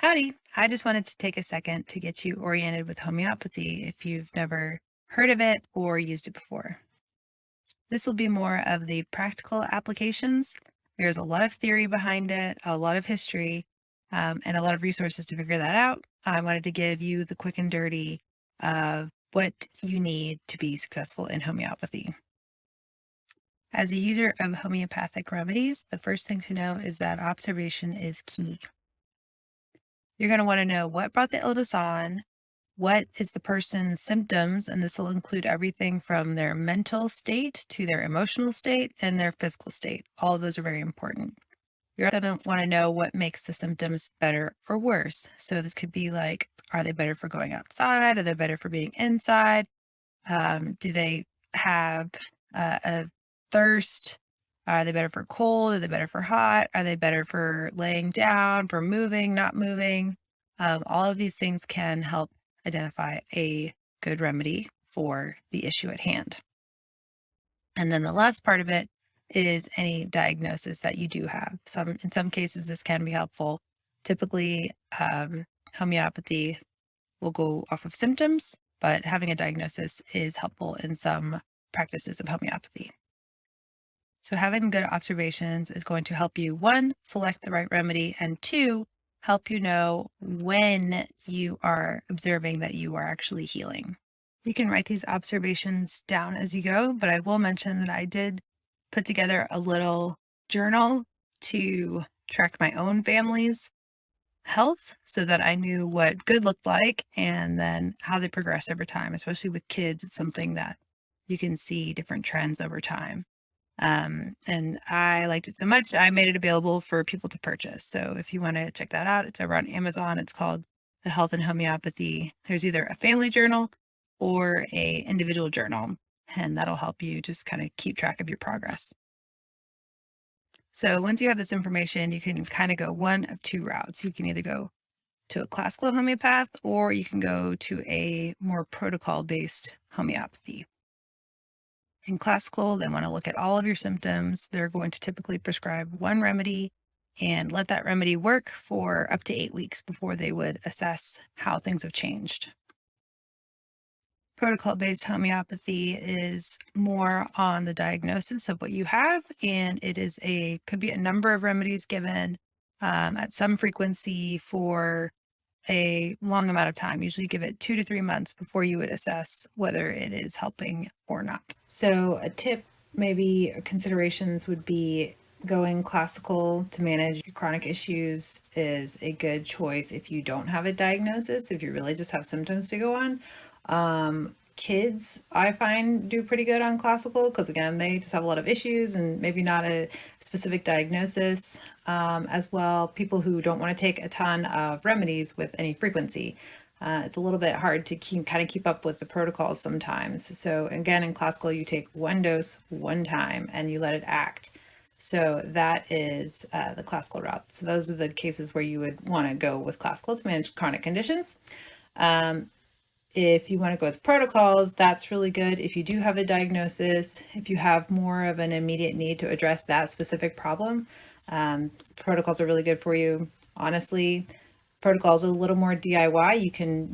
Howdy. I just wanted to take a second to get you oriented with homeopathy if you've never heard of it or used it before. This will be more of the practical applications. There's a lot of theory behind it, a lot of history, and a lot of resources to figure that out. I wanted to give you the quick and dirty of what you need to be successful in homeopathy. As a user of homeopathic remedies, the first thing to know is that observation is key. You're going to want to know what brought the illness on, what is the person's symptoms, and this will include everything from their mental state to their emotional state and their physical state. All of those are very important. You're going to want to know what makes the symptoms better or worse. So this could be like, are they better for going outside? Are they better for being inside? Do they have a thirst? Are they better for cold? Are they better for hot? Are they better for laying down, for moving, not moving? All of these things can help identify a good remedy for the issue at hand. And then the last part of it is any diagnosis that you do have. In some cases, this can be helpful. Typically, homeopathy will go off of symptoms, but having a diagnosis is helpful in some practices of homeopathy. So having good observations is going to help you, one, select the right remedy, and two, help you know when you are observing that you are actually healing. You can write these observations down as you go, but I will mention that I did put together a little journal to track my own family's health so that I knew what good looked like and then how they progress over time. Especially with kids, it's something that you can see different trends over time. And I liked it so much, I made it available for people to purchase. So if you want to check that out, it's over on Amazon. It's called The Health and Homeopathy. There's either a family journal or a individual journal, and that'll help you just kind of keep track of your progress. So once you have this information, you can kind of go one of two routes. You can either go to a classical homeopath or you can go to a more protocol-based homeopathy. In classical, they want to look at all of your symptoms. They're going to typically prescribe one remedy and let that remedy work for up to 8 weeks before they would assess how things have changed. Protocol-based homeopathy is more on the diagnosis of what you have, and it is could be a number of remedies given at some frequency for a long amount of time. Usually give it 2 to 3 months before you would assess whether it is helping or not. So a tip, maybe considerations would be going classical to manage your chronic issues is a good choice if you don't have a diagnosis, if you really just have symptoms to go on. Kids, I find, do pretty good on classical because, again, they just have a lot of issues and maybe not a specific diagnosis. As well, people who don't want to take a ton of remedies with any frequency. It's a little bit hard to keep up with the protocols sometimes. So again, in classical, you take one dose one time and you let it act. So that is the classical route. So those are the cases where you would want to go with classical to manage chronic conditions. If you want to go with protocols, that's really good. If you do have a diagnosis, if you have more of an immediate need to address that specific problem, protocols are really good for you. Honestly, protocols are a little more DIY.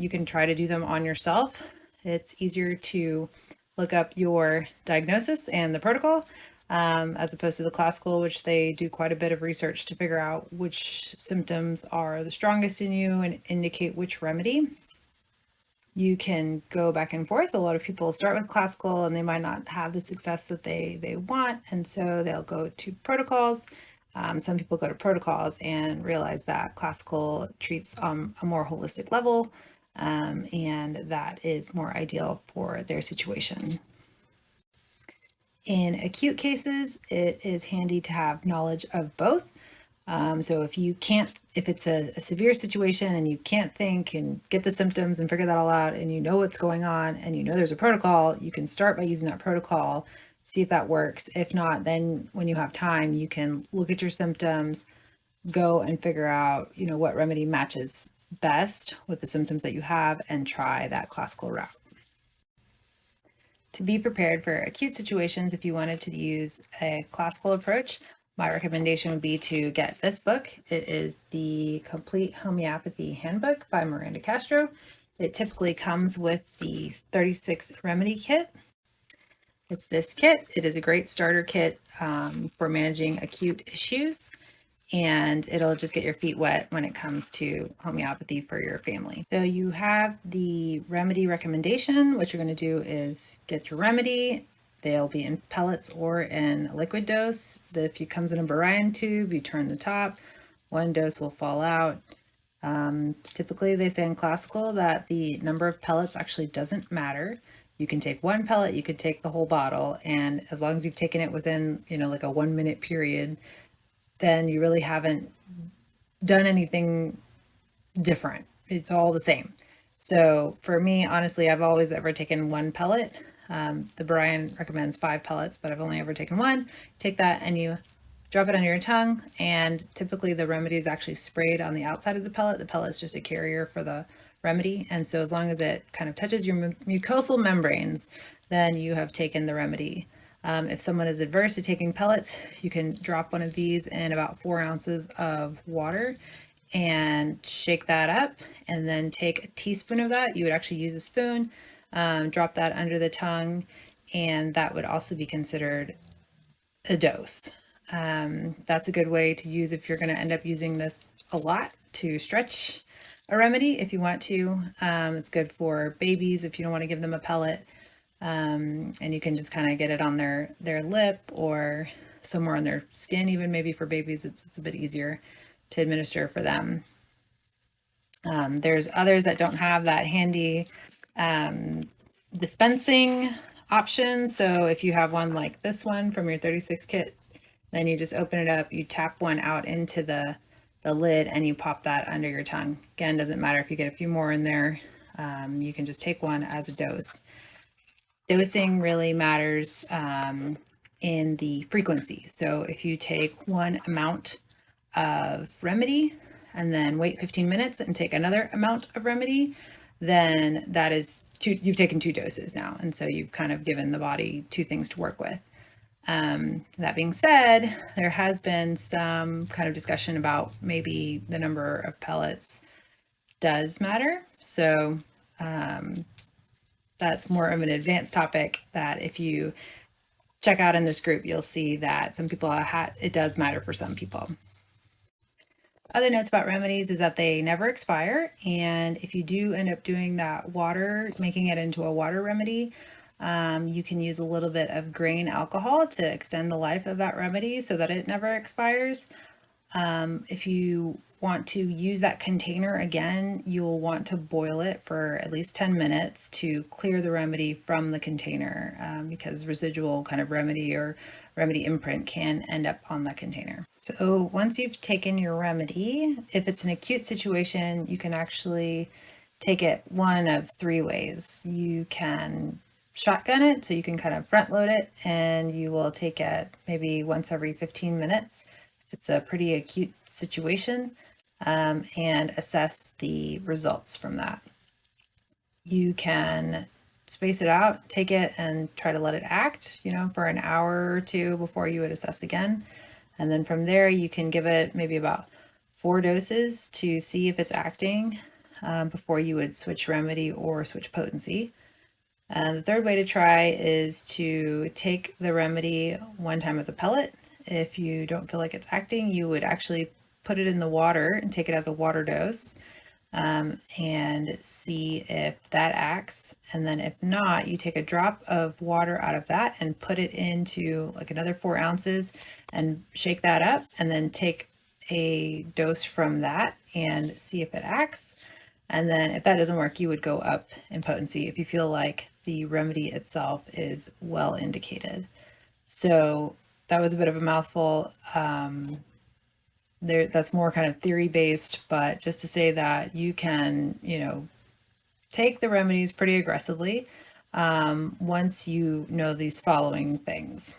You can try to do them on yourself. It's easier to look up your diagnosis and the protocol as opposed to the classical, which they do quite a bit of research to figure out which symptoms are the strongest in you and indicate which remedy. You can go back and forth. A lot of people start with classical and they might not have the success that they want, and so they'll go to protocols. Some people go to protocols and realize that classical treats on a more holistic level, and that is more ideal for their situation. In acute cases, it is handy to have knowledge of both. So if it's a severe situation and you can't think and get the symptoms and figure that all out and you know what's going on and you know there's a protocol, you can start by using that protocol, see if that works. If not, then when you have time, you can look at your symptoms, go and figure out, what remedy matches best with the symptoms that you have and try that classical route. To be prepared for acute situations, if you wanted to use a classical approach, My recommendation would be to get this book. It is the Complete Homeopathy Handbook by Miranda Castro. It typically comes with the 36 remedy kit. It's this kit. It is a great starter kit for managing acute issues, and it'll just get your feet wet when it comes to homeopathy for your family. So you have the remedy recommendation. What you're going to do is get your remedy. They'll be in pellets or in a liquid dose. If it comes in a Barion tube, you turn the top, one dose will fall out. Typically they say in classical that the number of pellets actually doesn't matter. You can take one pellet, you could take the whole bottle, and as long as you've taken it within, like a 1 minute period, then you really haven't done anything different. It's all the same. So for me, honestly, I've always ever taken one pellet. The Brian recommends 5 pellets, but I've only ever taken one. Take that and you drop it under your tongue, and typically the remedy is actually sprayed on the outside of the pellet. The pellet is just a carrier for the remedy, and so as long as it kind of touches your mucosal membranes, then you have taken the remedy. If someone is adverse to taking pellets, you can drop one of these in about 4 ounces of water and shake that up, and then take a teaspoon of that. You would actually use a spoon, drop that under the tongue, and that would also be considered a dose. That's a good way to use if you're going to end up using this a lot, to stretch a remedy if you want to. It's good for babies if you don't want to give them a pellet, and you can just kind of get it on their lip or somewhere on their skin. Even maybe for babies, it's a bit easier to administer for them. There's others that don't have that handy dispensing option. So if you have one like this one from your 36 kit, then you just open it up, you tap one out into the lid, and you pop that under your tongue. Again, doesn't matter if you get a few more in there. You can just take one as a dose. Dosing really matters in the frequency. So if you take one amount of remedy and then wait 15 minutes and take another amount of remedy, then that is you've taken 2 doses now. And so you've kind of given the body 2 things to work with. That being said, there has been some kind of discussion about maybe the number of pellets does matter. So that's more of an advanced topic that if you check out in this group, you'll see that some people it does matter for some people. Other notes about remedies is that they never expire, and if you do end up doing that water, making it into a water remedy, you can use a little bit of grain alcohol to extend the life of that remedy so that it never expires. If you want to use that container again, you'll want to boil it for at least 10 minutes to clear the remedy from the container, because residual kind of remedy or remedy imprint can end up on the container. So once you've taken your remedy, if it's an acute situation, you can actually take it one of 3 ways. You can shotgun it, so you can kind of front load it, and you will take it maybe once every 15 minutes if it's a pretty acute situation, and assess the results from that. You can space it out, take it and try to let it act, for an hour or 2 before you would assess again. And then from there, you can give it maybe about 4 doses to see if it's acting before you would switch remedy or switch potency. The third way to try is to take the remedy one time as a pellet. If you don't feel like it's acting, you would actually put it in the water and take it as a water dose, and see if that acts. And then if not, you take a drop of water out of that and put it into like another 4 ounces and shake that up, and then take a dose from that and see if it acts. And then if that doesn't work, you would go up in potency if you feel like the remedy itself is well indicated. So that was a bit of a mouthful. That's more kind of theory based, but just to say that you can, take the remedies pretty aggressively once you know these following things.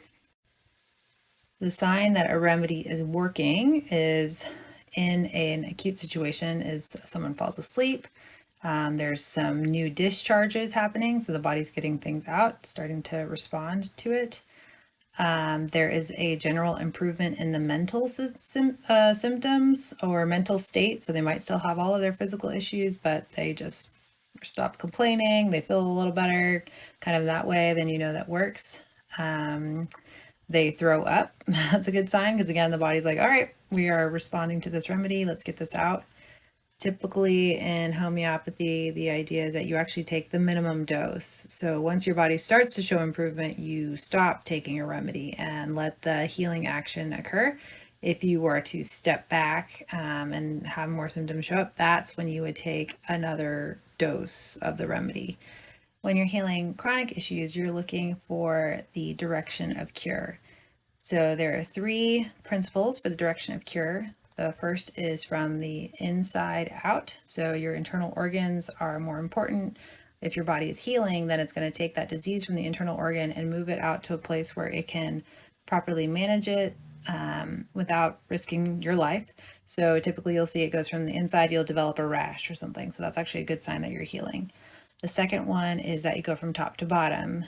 The sign that a remedy is working is in an acute situation is someone falls asleep. There's some new discharges happening, so the body's getting things out, starting to respond to it. There is a general improvement in the mental symptoms or mental state. So they might still have all of their physical issues, but they just stop complaining. They feel a little better, kind of that way. Then you know that works. They throw up. That's a good sign because, again, the body's like, all right, we are responding to this remedy. Let's get this out. Typically in homeopathy, the idea is that you actually take the minimum dose. So once your body starts to show improvement, you stop taking a remedy and let the healing action occur. If you were to step back and have more symptoms show up, that's when you would take another dose of the remedy. When you're healing chronic issues, you're looking for the direction of cure. So there are 3 principles for the direction of cure. The first is from the inside out. So your internal organs are more important. If your body is healing, then it's going to take that disease from the internal organ and move it out to a place where it can properly manage it without risking your life. So typically you'll see it goes from the inside, you'll develop a rash or something. So that's actually a good sign that you're healing. The second one is that you go from top to bottom.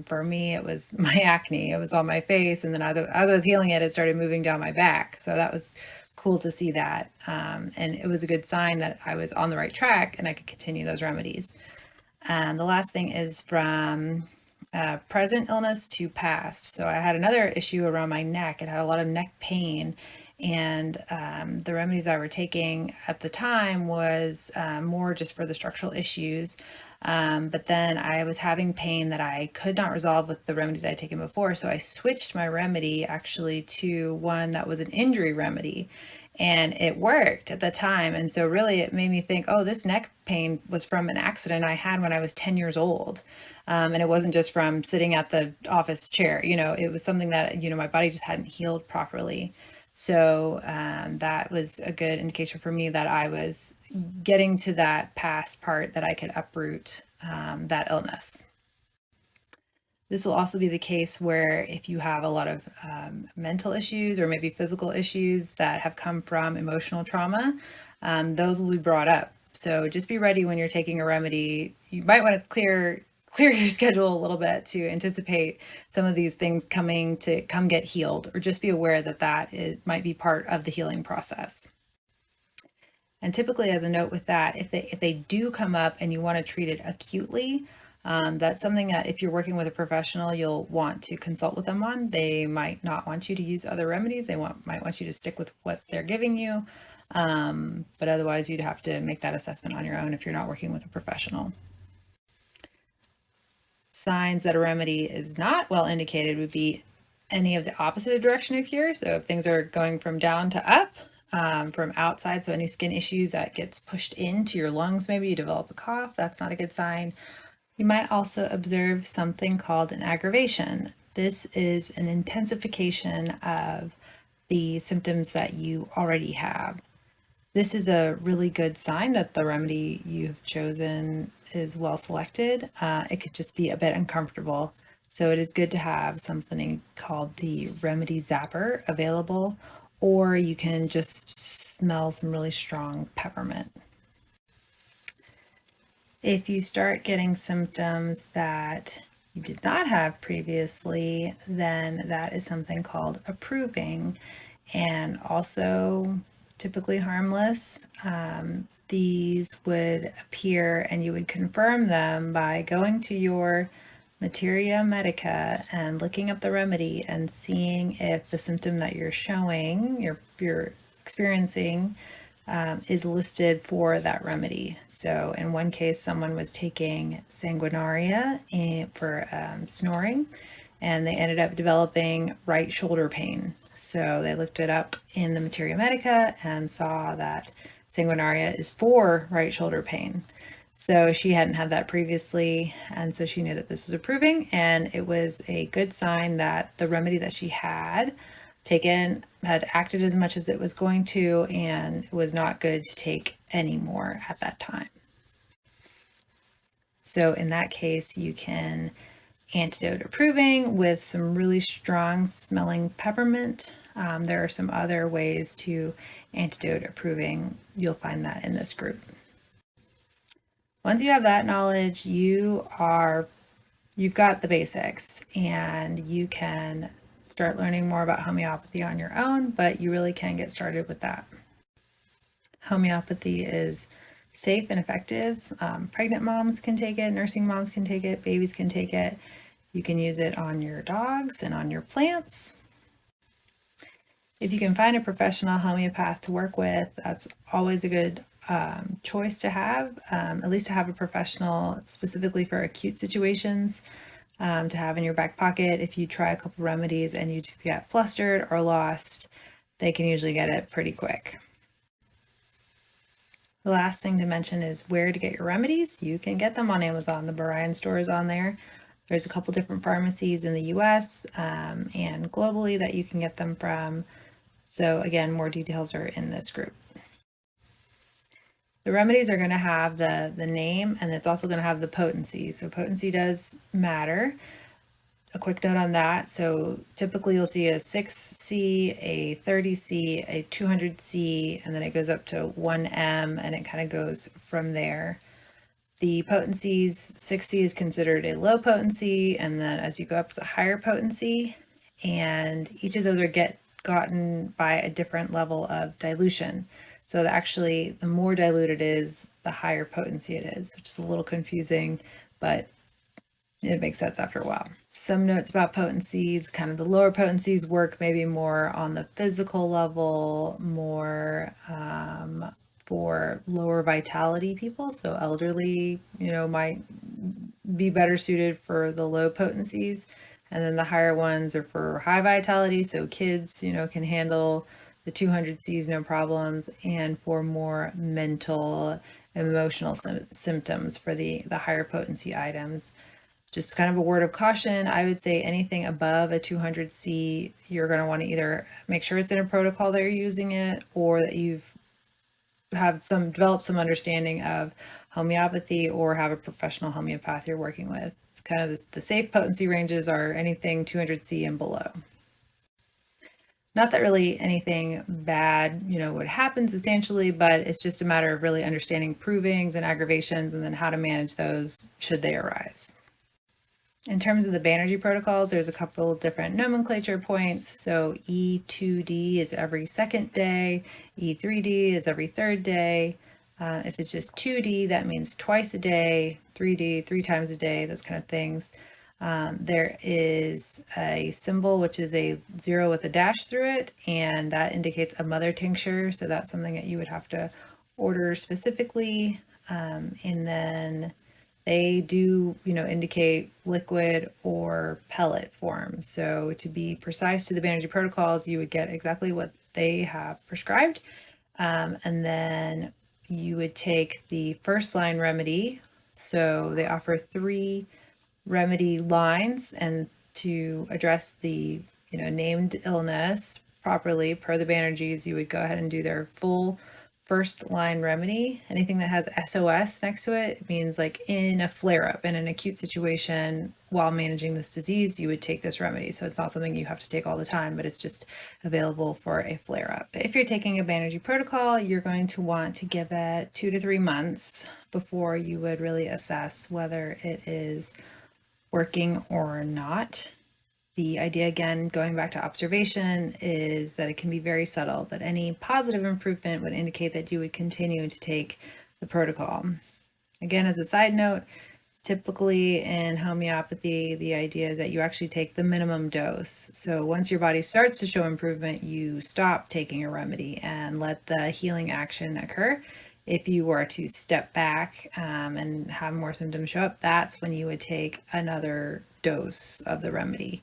For me, it was my acne. It was on my face, and then as I was healing it, it started moving down my back. So that was cool to see that. And it was a good sign that I was on the right track and I could continue those remedies. The last thing is from present illness to past. So I had another issue around my neck. It had a lot of neck pain. And the remedies I were taking at the time was more just for the structural issues. But then I was having pain that I could not resolve with the remedies I had taken before. So I switched my remedy actually to one that was an injury remedy. And it worked at the time. And so really it made me think, oh, this neck pain was from an accident I had when I was 10 years old. And it wasn't just from sitting at the office chair, it was something that, my body just hadn't healed properly. So that was a good indication for me that I was getting to that past part that I could uproot that illness. This will also be the case where if you have a lot of mental issues or maybe physical issues that have come from emotional trauma, those will be brought up. So just be ready when you're taking a remedy. You might want to clear your schedule a little bit to anticipate some of these things coming to come get healed, or just be aware that it might be part of the healing process. And typically, as a note with that, if they do come up and you want to treat it acutely, that's something that if you're working with a professional, you'll want to consult with them on. They might not want you to use other remedies. They might want you to stick with what they're giving you. But otherwise, you'd have to make that assessment on your own if you're not working with a professional. Signs that a remedy is not well indicated would be any of the opposite direction of cure. So if things are going from down to up, from outside, so any skin issues that gets pushed into your lungs, maybe you develop a cough, that's not a good sign. You might also observe something called an aggravation. This is an intensification of the symptoms that you already have. This is a really good sign that the remedy you've chosen is well selected. It could just be a bit uncomfortable. So it is good to have something called the remedy zapper available, or you can just smell some really strong peppermint. If you start getting symptoms that you did not have previously, then that is something called approving, and also typically harmless. These would appear and you would confirm them by going to your materia medica and looking up the remedy and seeing if the symptom that you're showing, you're experiencing, is listed for that remedy. So in one case, someone was taking sanguinaria for snoring, and they ended up developing right shoulder pain. So they looked it up in the materia medica and saw that sanguinaria is for right shoulder pain. So she hadn't had that previously, and so she knew that this was approving, and it was a good sign that the remedy that she had taken had acted as much as it was going to, and it was not good to take any more at that time. So in that case, you can antidote approving with some really strong smelling peppermint. There are some other ways to antidote approving. You'll find that in this group. Once you have that knowledge, you've got the basics, and you can start learning more about homeopathy on your own, but you really can get started with that. Homeopathy is safe and effective. Pregnant moms can take it, nursing moms can take it, babies can take it. You can use it on your dogs and on your plants. If you can find a professional homeopath to work with, that's always a good choice to have, at least to have a professional specifically for acute situations, to have in your back pocket. If you try a couple remedies and you just get flustered or lost, they can usually get it pretty quick. The last thing to mention is where to get your remedies. You can get them on Amazon. The Brian store is on there. There's a couple different pharmacies in the US and globally that you can get them from. So again, more details are in this group. The remedies are going to have the name, and it's also going to have the potency. So potency does matter. A quick note on that. So typically you'll see a 6C, a 30C, a 200C, and then it goes up to 1M, and it kind of goes from there. The potencies, 6C is considered a low potency, and then as you go up, it's a higher potency, and each of those are gotten by a different level of dilution. So actually, the more diluted it is, the higher potency it is, which is a little confusing, but it makes sense after a while. Some notes about potencies, kind of the lower potencies work maybe more on the physical level, more for lower vitality people. So elderly, might be better suited for the low potencies. And then the higher ones are for high vitality. So kids, can handle the 200Cs no problems, and for more mental, emotional symptoms for the higher potency items. Just kind of a word of caution, I would say anything above a 200C, you're going to want to either make sure it's in a protocol that you're using it, or that you've developed some understanding of homeopathy, or have a professional homeopath you're working with. It's kind of the safe potency ranges are anything 200C and below. Not that really anything bad, would happen substantially, but it's just a matter of really understanding provings and aggravations, and then how to manage those should they arise. In terms of the Banerji protocols, there's a couple different nomenclature points. So E2D is every second day, E3D is every third day. If it's just 2D, that means twice a day, 3D, 3 times a day, those kind of things. There is a symbol, which is a 0 with a dash through it, and that indicates a mother tincture. So that's something that you would have to order specifically. And then they do, indicate liquid or pellet form. So to be precise to the Banerji protocols, you would get exactly what they have prescribed. And then you would take the first line remedy. So they offer 3 remedy lines, and to address the, named illness properly per the Banerjis, you would go ahead and do their full first line remedy. Anything that has SOS next to it means like in a flare-up, in an acute situation while managing this disease, you would take this remedy. So it's not something you have to take all the time, but it's just available for a flare-up. If you're taking a Banerji protocol, you're going to want to give it 2 to 3 months before you would really assess whether it is working or not. The idea, again, going back to observation, is that it can be very subtle, but any positive improvement would indicate that you would continue to take the protocol. Again, as a side note, typically in homeopathy, the idea is that you actually take the minimum dose. So once your body starts to show improvement, you stop taking a remedy and let the healing action occur. If you were to step back and have more symptoms show up, that's when you would take another dose of the remedy.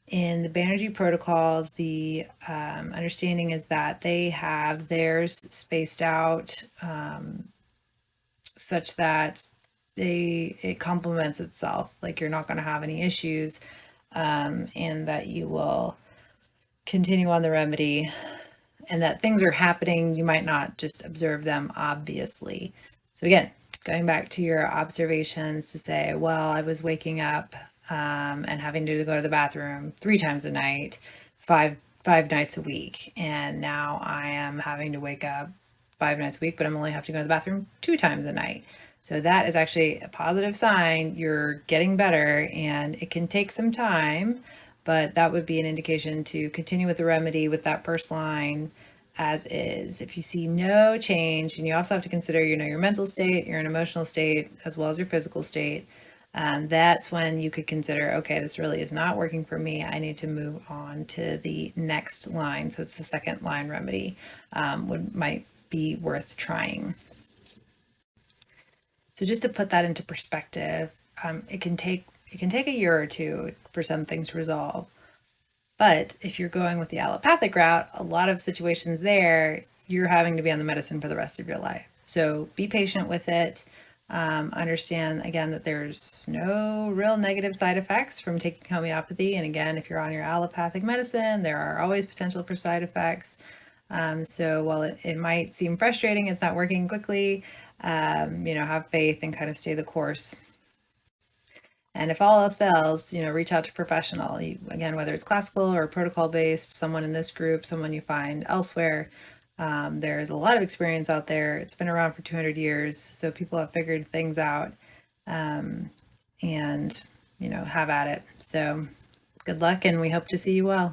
In the Banerji protocols, the understanding is that they have theirs spaced out such that it complements itself. Like you're not going to have any issues, and that you will continue on the remedy, and that things are happening. You might not just observe them, obviously. So again, going back to your observations to say, well, I was waking up and having to go to the bathroom 3 times a night, five nights a week. And now I am having to wake up 5 nights a week, but I'm only have to go to the bathroom 2 times a night. So that is actually a positive sign. You're getting better, and it can take some time, but that would be an indication to continue with the remedy with that first line as is. If you see no change, and you also have to consider, your mental state, your emotional state, as well as your physical state, that's when you could consider, okay, this really is not working for me. I need to move on to the next line. So it's the second line remedy, might be worth trying. So just to put that into perspective, it can take a year or two for some things to resolve. But if you're going with the allopathic route, a lot of situations there, you're having to be on the medicine for the rest of your life. So be patient with it. Understand again that there's no real negative side effects from taking homeopathy. And again, if you're on your allopathic medicine, there are always potential for side effects. So while it might seem frustrating, it's not working quickly, have faith and kind of stay the course. And if all else fails, reach out to a professional. Again, whether it's classical or protocol based, someone in this group, someone you find elsewhere. There's a lot of experience out there. It's been around for 200 years, so people have figured things out, and have at it. So good luck, and we hope to see you well.